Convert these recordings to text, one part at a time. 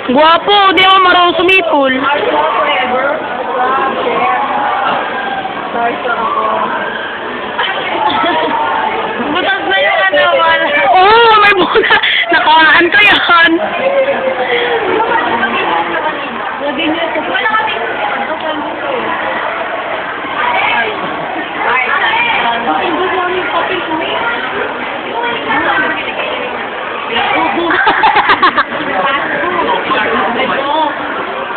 Guwapo, di ako marunong sumipol. Butas na yung ano, wala. Oo, may buta. Nakuhaan ko yan. Wala kami.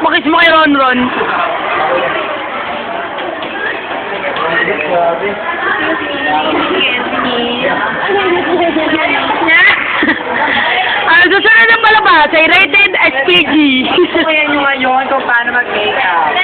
Bakit mo kay Ron? Ano, susunod na palabas ay rated SPG. Kaya nyo ngayon kung paano mag-makeup.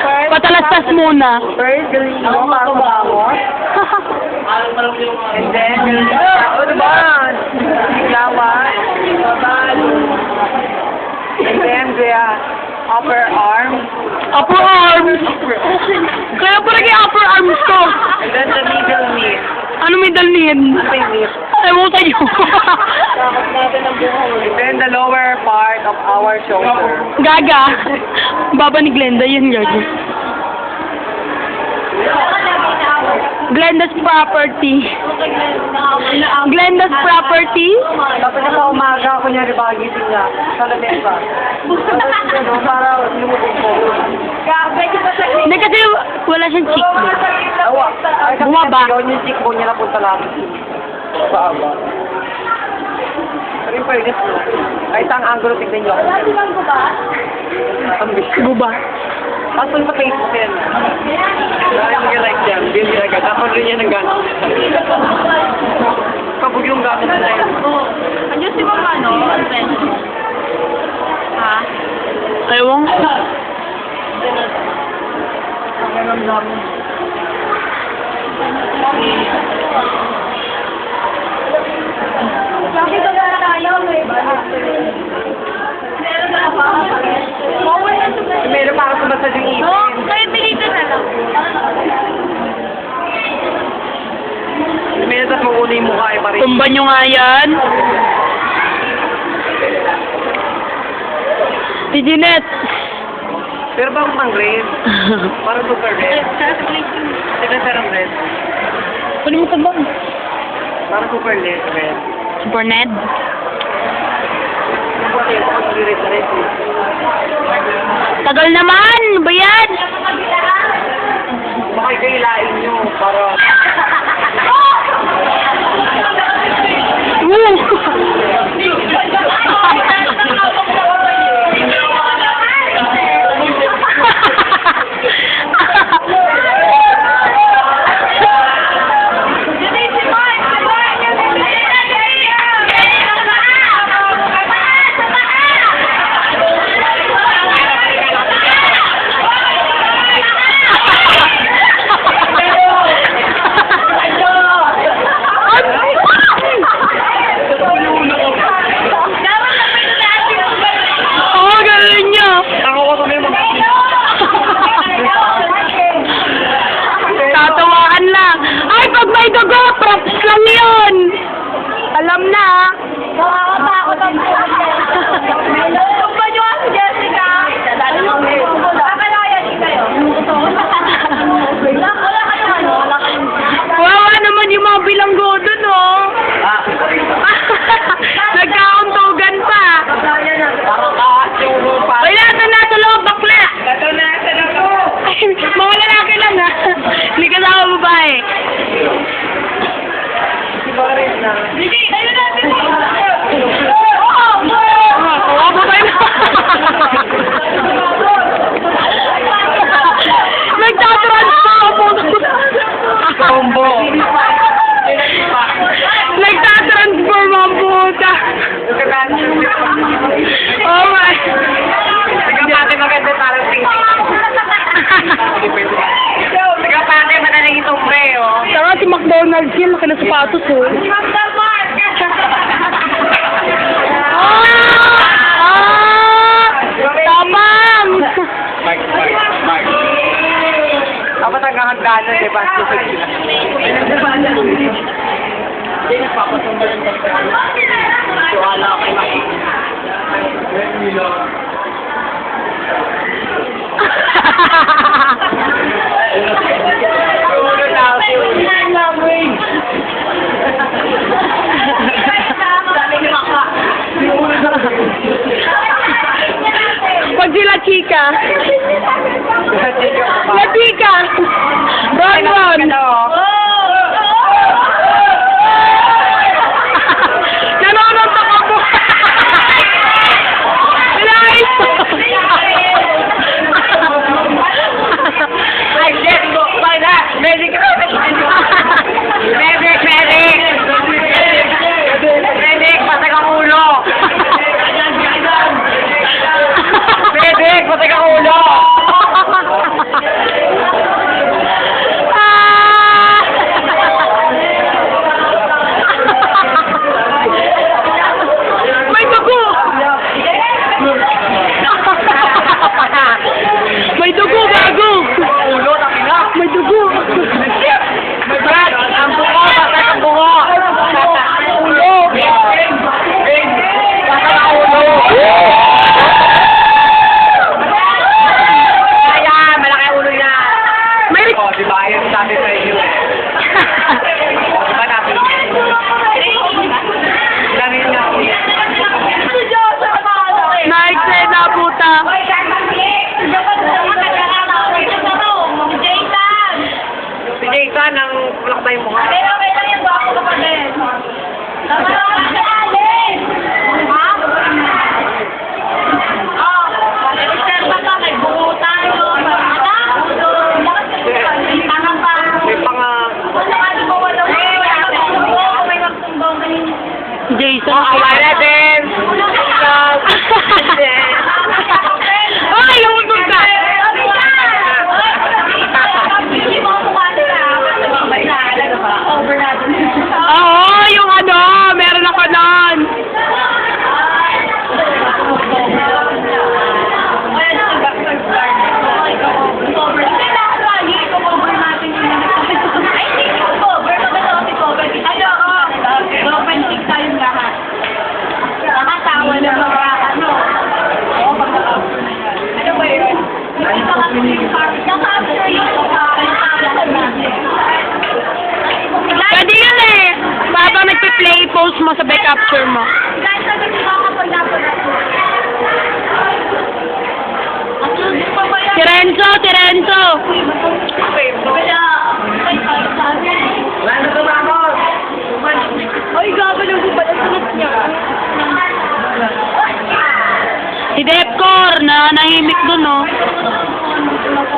Patalastas muna. First, gawin nyo para kumamot. And then, gawin nyo. O, diba? Lawan. Babalo. And then, kaya upper arm. Upper arms. Kaya pa rin yung upper arms ko. And then the middle knee. Ano middle knee? May knee. Ewan sa'yo. Tapos natin ang buhok. And then the lower part of our shoulder. Gaga. Baba ni Glenda, yun Gaga. Glenda's property. Glenda's property? Tapos na sa umaga, kunyari ba, gising na. Sa lamesa. Para lumubog ko. Hindi kasi wala siyang cheekbone. Awa. Ay, kasi Bumaba. gawin yung cheekbone niya napunta lang. Paaba. Pero yung fairness mo. Kahit ang angulo, tignan niyo. Ang bilis. Buba. Pasal sa Facebook yan. Dahil mga like yan. Busy agad. Ako rin yan ang gano'n. Kabog yung gamit na tayo. Ano si Mama, no? Ha? Ewan. Bakit ka na tayo? May balik. Meron na pa. Mawala sa balik. Meron pa ako sumasad yung ipin. No, kayo pilito na lang. Meron tas mauna yung mukha ay parin. Tumba nyo nga yan. Si Jeanette. Pero ba akong pang red? Parang super red. Sila sarang red. Pwede mo tabang. Parang super red. Super Ned. Kasi ako red na red. Tagal naman! Ba yan? Baka ikailain nyo para... Tatawaan lang. Ay, pag may dugo, props lang yun. Alam na. Nakakatakot ang Tumba niyo nga si Jessica. Nakalaya din kayo. Wala kayo ano? Wala kayong... Wawa naman yung mga bilanggo dun, oh. Nagkauntugan pa. Parang kaas yung lupa. Ay, nasa nasa loob, bakla. Ito na, ito na po. Ay, mga lalaki lang, ha. Hindi kasama babae. Si Baris na. Sige, tayo natin. Oo, babae na. Nagtatransfer ako. Combo. Nagtatransfer mga puta. Oh my. Nagapate maganda parang tingting. Nagapate madaling itong pre, oh. Saka si McDonald's yun, laki na sapatos, oh. Tamang! Mike. Dapat ang hangganan, di ba? Susod sila. Hindi, nagpapasamba ng pagkakas. Wala kay Mike. Pag sila chika. La chika. Ron, Ron. Nanonontok ako. Nice. Ay, let's go. Why not? Medic, medic. Medic, medic. Medic, patay ang ulo. Medic, patay ang ulo. May dugo. May dugo, bago. Ulo, takina. May dugo. May brad, ang bungo, patay ang bungo. Ulo. Patay ang ulo. Ayan, malaki ang ulo niya. May... Oh, di ba? Ayan sabi sa inyo eh. Di ba natin? Langin na ako. Na-excite na puta. Si Jason, ang kulakbay mo nga. May panga... Jason. Oh, wala din! Ay, lumutog ka. Oo, yung ano, meron ako nun. Pwede yun eh. Baba nagpe-play, post mo sa back capture mo. Si Renzo, si Renzo. Wala na tumamos! Ay, gagawin ko pala sunod niya. Si Depcor, na nahimik dun, oh.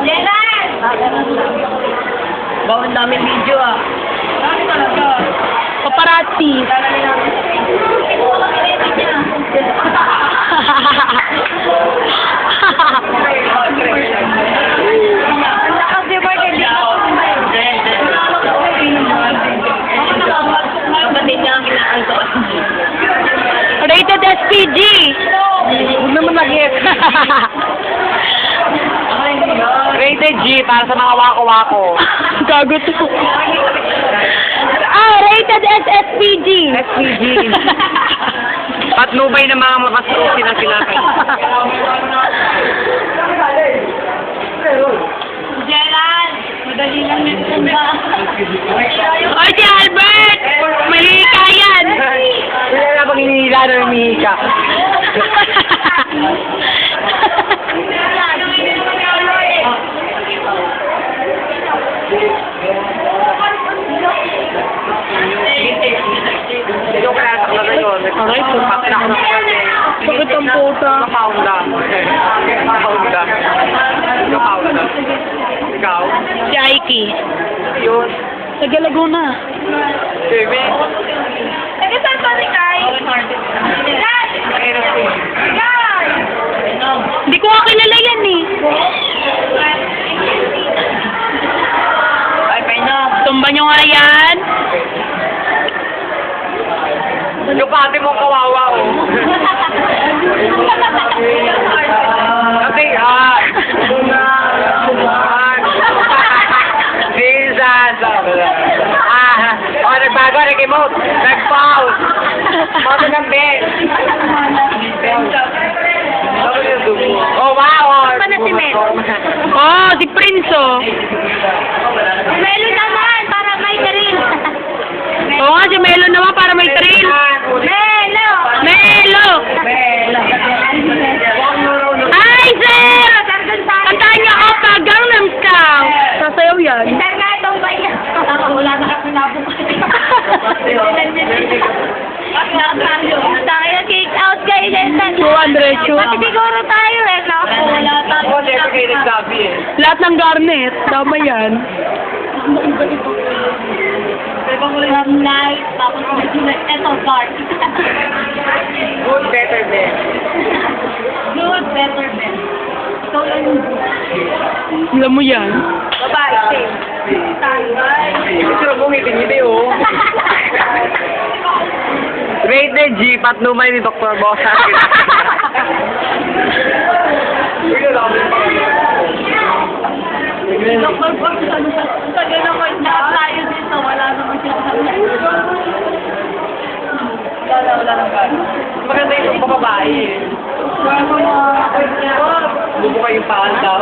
Jelan! Bawal namin video ah. Paparazzi. Kasi ba, hindi ako kapatid niya ang kinaantok. Rated SPG. Huwag naman nag-hit. Rated G para sa mga wako-wako. Gago to. Ah, rated SSPG. SPG. Patnubay ng mga makasusi na sinapin. Jelan! Madali lang yung tumba. Oy, si Albert! Mahika yan! Wala na bang hinihila na humihika? Yung kaya sa na yun. Aray, Pakita ko ng kanya. Bakit ang puta? Nakaunda. Nakaunda. Nakaunda. Ikaw? Si Aiki. Yun. Taga Laguna. Baby. Taga saan pa rin kayo? Guys! Guys! Hindi ko kilala yan eh. Ay, painom. Tumba nyo nga yan. Yung pati mo kawawa, oh. Kasi, Jesus. Nagbago, nag-emote. Nag-pause. Moto ng bed. Oh, wow! Pa na si Mel. Oh, si Prince, oh. Melo naman, para may thrill. Oo nga, si Melo naman para may thrill. Melo! Melo! Hi, sir! Kantahan niyo ako pa, Gangnam Style. Sasayaw yan. Sir nga itong bayan. Wala na kasi nabukas. Tayo kick out kayo din. 200 shoot. Pati siguro tayo eh. Naku, wala tayo. Ako, segregated copy eh. Lahat ng garnet. Tama yan. From night, tapos eto, dark. Good, better, best. Good, better, best. So, yun. Alam mo yan. Babae, same. Gusto mo ngitin oh. Rated G, patnumay ni Dr. Bosa. Tagal naman na tayo dito, wala naman siya sa Wala nang gano'n. Maganda yung pababae eh. Bubuka yung paan daw.